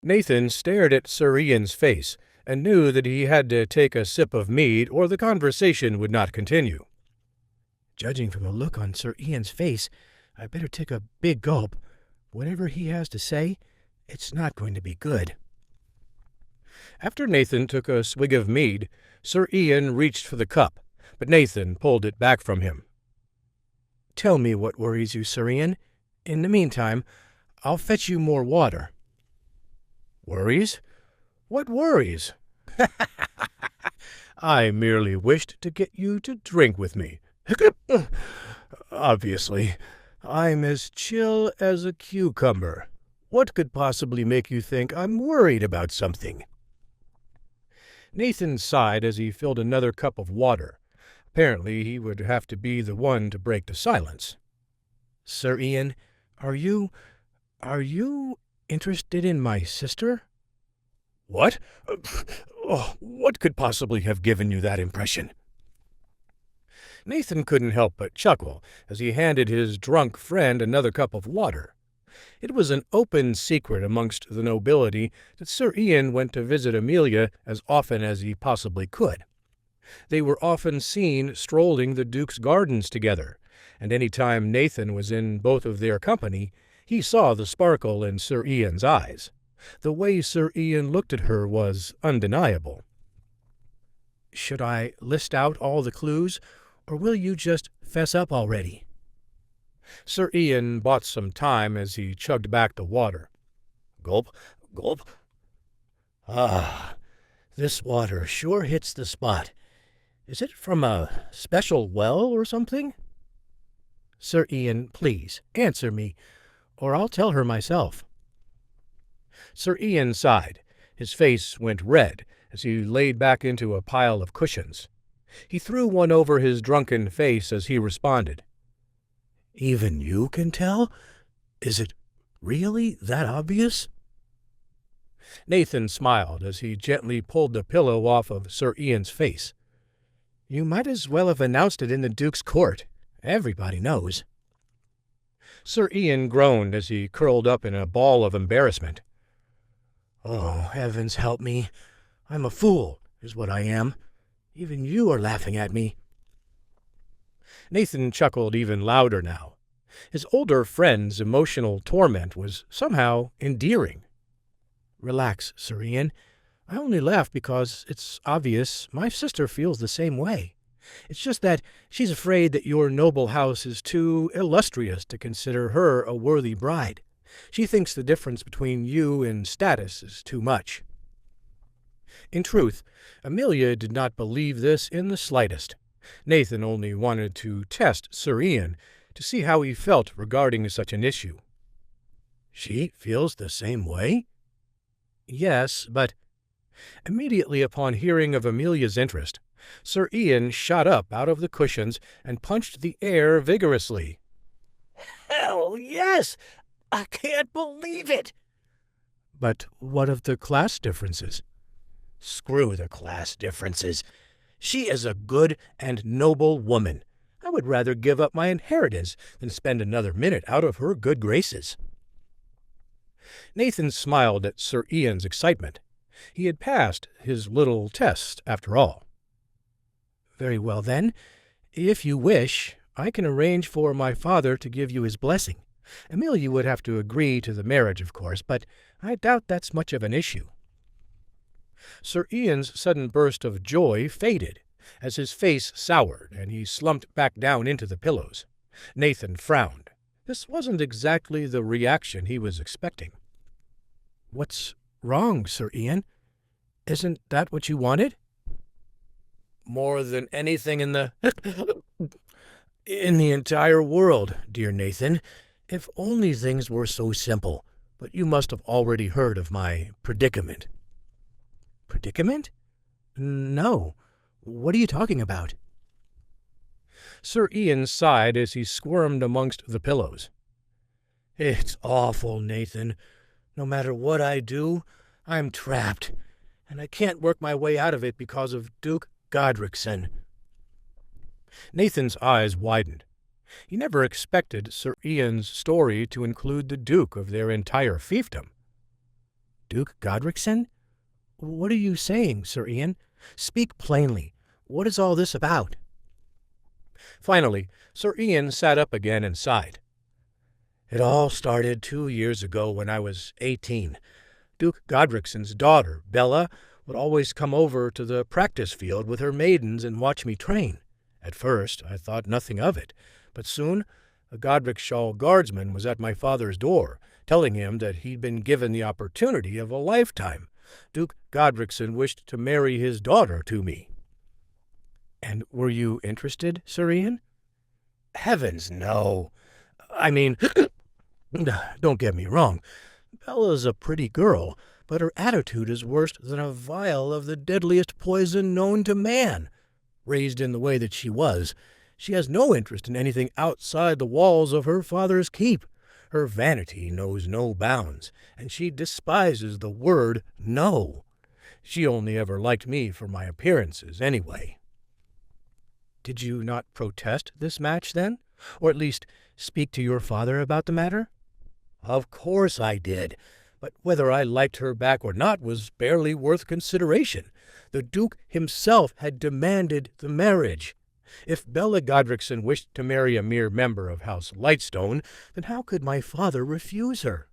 Nathan stared at Sir Ian's face and knew that he had to take a sip of mead or the conversation would not continue. Judging from the look on Sir Ian's face, I'd better take a big gulp. Whatever he has to say, it's not going to be good. After Nathan took a swig of mead, Sir Ian reached for the cup, but Nathan pulled it back from him. Tell me what worries you, Sir Ian. In the meantime, I'll fetch you more water. Worries? What worries? I merely wished to get you to drink with me. Obviously, I'm as chill as a cucumber. What could possibly make you think I'm worried about something? Nathan sighed as he filled another cup of water. Apparently, he would have to be the one to break the silence. Sir Ian, are you interested in my sister? What? What could possibly have given you that impression? Nathan couldn't help but chuckle as he handed his drunk friend another cup of water. It was an open secret amongst the nobility that Sir Ian went to visit Amelia as often as he possibly could. They were often seen strolling the Duke's gardens together, and any time Nathan was in both of their company, he saw the sparkle in Sir Ian's eyes. The way Sir Ian looked at her was undeniable. Should I list out all the clues, or will you just fess up already? Sir Ian bought some time as he chugged back the water. Gulp, gulp. Ah, this water sure hits the spot. Is it from a special well or something? Sir Ian, please, answer me, or I'll tell her myself. Sir Ian sighed. His face went red as he laid back into a pile of cushions. He threw one over his drunken face as he responded. Even you can tell? Is it really that obvious? Nathan smiled as he gently pulled the pillow off of Sir Ian's face. You might as well have announced it in the Duke's court. Everybody knows. Sir Ian groaned as he curled up in a ball of embarrassment. Oh, heavens help me. I'm a fool, is what I am. Even you are laughing at me. Nathan chuckled even louder now. His older friend's emotional torment was somehow endearing. Relax, Sir Ian. I only laugh because it's obvious my sister feels the same way. It's just that she's afraid that your noble house is too illustrious to consider her a worthy bride. She thinks the difference between you and status is too much. In truth, Amelia did not believe this in the slightest. Nathan only wanted to test Sir Ian to see how he felt regarding such an issue. She feels the same way? Yes, but... Immediately upon hearing of Amelia's interest, Sir Ian shot up out of the cushions and punched the air vigorously. Hell yes! I can't believe it! But what of the class differences? Screw the class differences. She is a good and noble woman. I would rather give up my inheritance than spend another minute out of her good graces. Nathan smiled at Sir Ian's excitement. He had passed his little test, after all. Very well, then. If you wish, I can arrange for my father to give you his blessing. Amelia would have to agree to the marriage, of course, but I doubt that's much of an issue. Sir Ian's sudden burst of joy faded, as his face soured and he slumped back down into the pillows. Nathan frowned. This wasn't exactly the reaction he was expecting. What's wrong, Sir Ian? Isn't that what you wanted? More than anything in the entire world, dear Nathan. If only things were so simple. But you must have already heard of my predicament. Predicament? No. What are you talking about? Sir Ian sighed as he squirmed amongst the pillows. It's awful, Nathan. No matter what I do, I'm trapped, and I can't work my way out of it because of Duke Godricson. Nathan's eyes widened. He never expected Sir Ian's story to include the Duke of their entire fiefdom. Duke Godricson? What are you saying, Sir Ian? Speak plainly. What is all this about? Finally, Sir Ian sat up again and sighed. It all started 2 years ago when I was 18. Duke Godricson's daughter, Bella, would always come over to the practice field with her maidens and watch me train. At first, I thought nothing of it, but soon a Godricshall guardsman was at my father's door, telling him that he'd been given the opportunity of a lifetime. Duke Godricsson wished to marry his daughter to me. And were you interested, Sir Ian? Heavens, no. I mean, don't get me wrong. Bella's a pretty girl, but her attitude is worse than a vial of the deadliest poison known to man. Raised in the way that she was, she has no interest in anything outside the walls of her father's keep. Her vanity knows no bounds, and she despises the word no. She only ever liked me for my appearances, anyway. Did you not protest this match, then? Or at least speak to your father about the matter? Of course I did, but whether I liked her back or not was barely worth consideration. The Duke himself had demanded the marriage. If Bella Godricsson wished to marry a mere member of House Lightstone, then how could my father refuse her?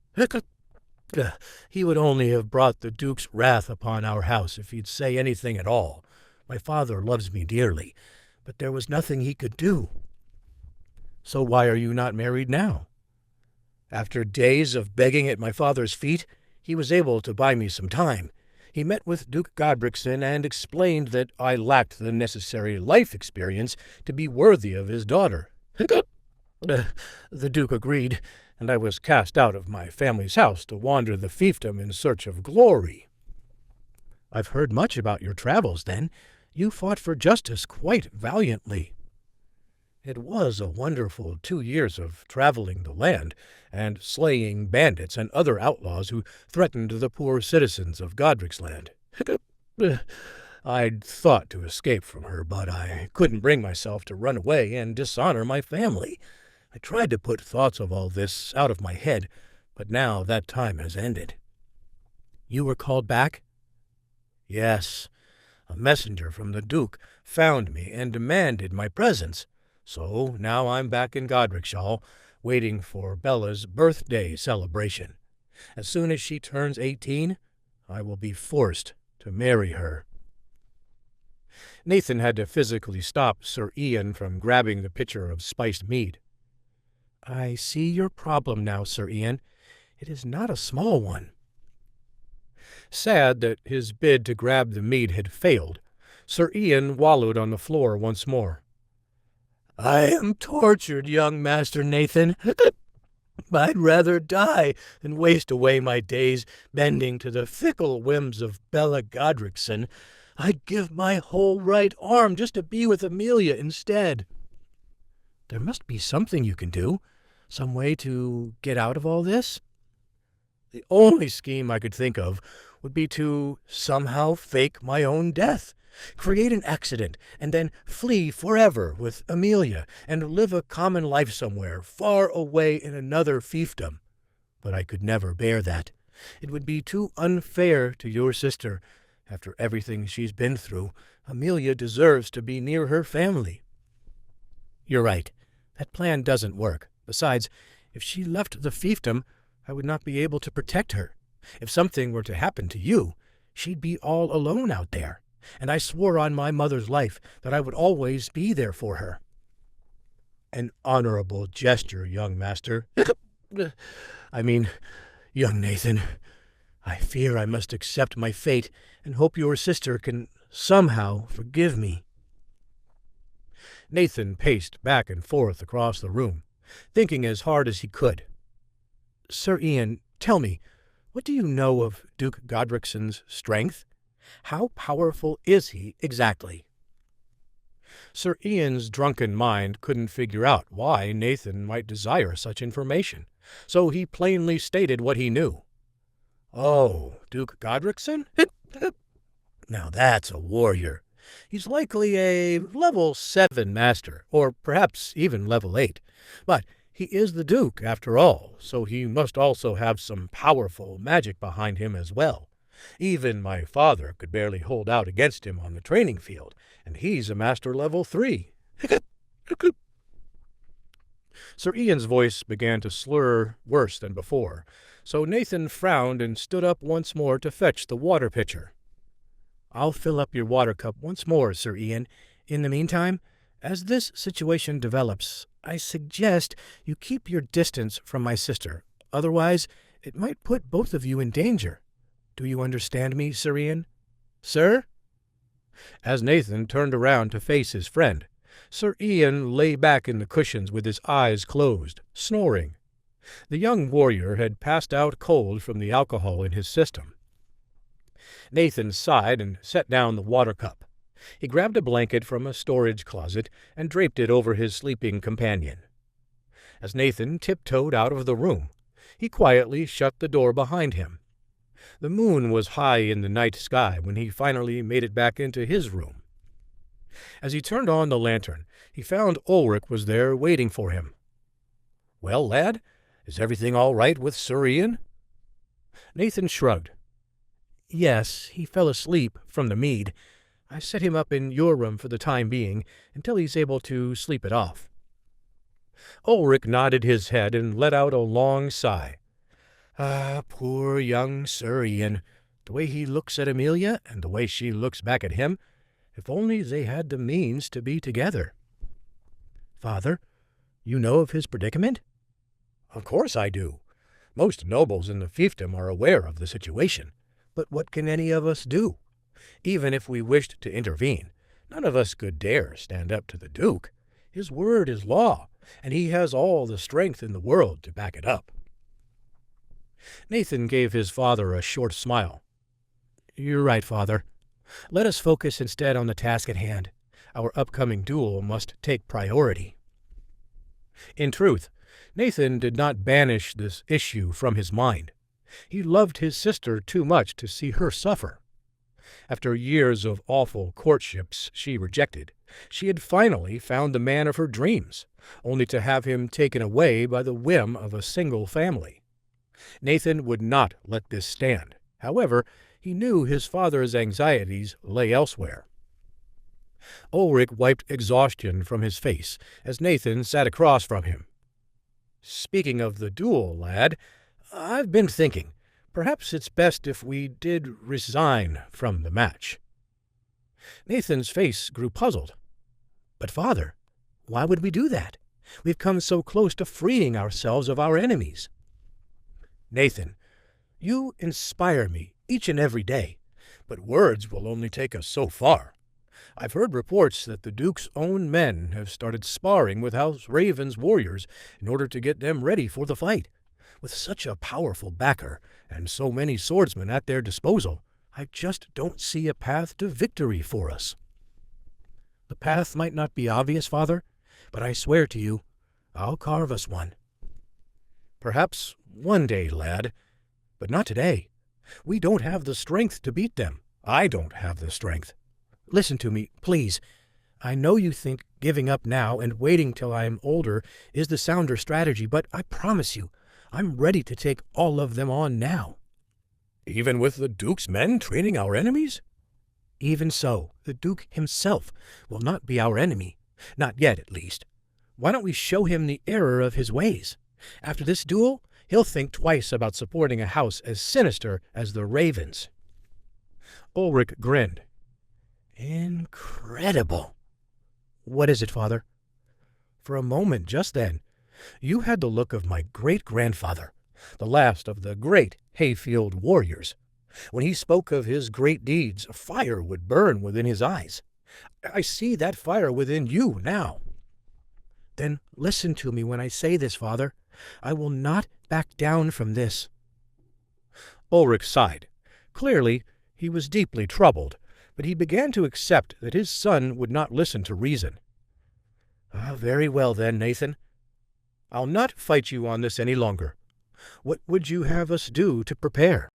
He would only have brought the Duke's wrath upon our house if he'd say anything at all. My father loves me dearly, but there was nothing he could do. So why are you not married now? After days of begging at my father's feet, he was able to buy me some time. He met with Duke Godricsson and explained that I lacked the necessary life experience to be worthy of his daughter. The Duke agreed, and I was cast out of my family's house to wander the fiefdom in search of glory. I've heard much about your travels, then. You fought for justice quite valiantly. It was a wonderful 2 years of traveling the land and slaying bandits and other outlaws who threatened the poor citizens of Godric's-land. I'd thought to escape from her, but I couldn't bring myself to run away and dishonor my family. I tried to put thoughts of all this out of my head, but now that time has ended. You were called back? Yes. A messenger from the Duke found me and demanded my presence. So now I'm back in Godricshall, waiting for Bella's birthday celebration. As soon as she turns 18, I will be forced to marry her. Nathan had to physically stop Sir Ian from grabbing the pitcher of spiced mead. I see your problem now, Sir Ian. It is not a small one. Sad that his bid to grab the mead had failed, Sir Ian wallowed on the floor once more. I am tortured, young Master Nathan. I'd rather die than waste away my days bending to the fickle whims of Bella Godricsson. I'd give my whole right arm just to be with Amelia instead. There must be something you can do, some way to get out of all this. The only scheme I could think of would be to somehow fake my own death. Create an accident, and then flee forever with Amelia, and live a common life somewhere, far away in another fiefdom. But I could never bear that. It would be too unfair to your sister. After everything she's been through, Amelia deserves to be near her family. You're right. That plan doesn't work. Besides, if she left the fiefdom, I would not be able to protect her. If something were to happen to you, she'd be all alone out there. And I swore on my mother's life that I would always be there for her. An honorable gesture, young master. Young Nathan. I fear I must accept my fate and hope your sister can somehow forgive me. Nathan paced back and forth across the room, thinking as hard as he could. Sir Ian, tell me, what do you know of Duke Godricson's strength? How powerful is he exactly? Sir Ian's drunken mind couldn't figure out why Nathan might desire such information, so he plainly stated what he knew. Oh, Duke Godricsson? Now that's a warrior. He's likely a level 7 master, or perhaps even level 8. But He is the Duke, after all, so he must also have some powerful magic behind him as well. Even my father could barely hold out against him on the training field, and he's a Master Level 3. Sir Ian's voice began to slur worse than before, so Nathan frowned and stood up once more to fetch the water pitcher. I'll fill up your water cup once more, Sir Ian. In the meantime, as this situation develops, I suggest you keep your distance from my sister. Otherwise, it might put both of you in danger. Do you understand me, Sir Ian? Sir? As Nathan turned around to face his friend, Sir Ian lay back in the cushions with his eyes closed, snoring. The young warrior had passed out cold from the alcohol in his system. Nathan sighed and set down the water cup. He grabbed a blanket from a storage closet and draped it over his sleeping companion. As Nathan tiptoed out of the room, he quietly shut the door behind him. The moon was high in the night sky when he finally made it back into his room. As he turned on the lantern, he found Ulrich was there waiting for him. "Well, lad, is everything all right with Sir Ian?" Nathan shrugged. Yes, he fell asleep from the mead. I set him up in your room for the time being, until he's able to sleep it off. Ulrich nodded his head and let out a long sigh. "Ah, poor young Sir Ian. The way he looks at Amelia, and the way she looks back at him. If only they had the means to be together." Father, you know of his predicament? Of course I do. Most nobles in the fiefdom are aware of the situation. But what can any of us do? Even if we wished to intervene, none of us could dare stand up to the Duke. His word is law, and he has all the strength in the world to back it up. Nathan gave his father a short smile. You're right, Father. Let us focus instead on the task at hand. Our upcoming duel must take priority. In truth, Nathan did not banish this issue from his mind. He loved his sister too much to see her suffer. After years of awful courtships she rejected, she had finally found the man of her dreams, only to have him taken away by the whim of a single family. Nathan would not let this stand. However, he knew his father's anxieties lay elsewhere. Ulrich wiped exhaustion from his face as Nathan sat across from him. "Speaking of the duel, lad, I've been thinking. Perhaps it's best if we did resign from the match." Nathan's face grew puzzled. But, Father, why would we do that? We've come so close to freeing ourselves of our enemies. "Nathan, you inspire me each and every day, but words will only take us so far. I've heard reports that the Duke's own men have started sparring with House Raven's warriors in order to get them ready for the fight. With such a powerful backer and so many swordsmen at their disposal, I just don't see a path to victory for us." The path might not be obvious, Father, but I swear to you, I'll carve us one. "Perhaps one day, lad, but not today. We don't have the strength to beat them. I don't have the strength." Listen to me, please. I know you think giving up now and waiting till I am older is the sounder strategy, but I promise you, I'm ready to take all of them on now. "Even with the Duke's men training our enemies?" "Even so, the Duke himself will not be our enemy. Not yet, at least. Why don't we show him the error of his ways? After this duel, he'll think twice about supporting a house as sinister as the Ravens." Ulrich grinned. "Incredible." "What is it, Father?" "For a moment just then, you had the look of my great-grandfather, the last of the great Hayfield warriors. When he spoke of his great deeds, a fire would burn within his eyes. I see that fire within you now." "Then listen to me when I say this, Father. I will not back down from this." Ulrich sighed. Clearly, he was deeply troubled, but he began to accept that his son would not listen to reason. "Very well then, Nathan. I'll not fight you on this any longer. What would you have us do to prepare?"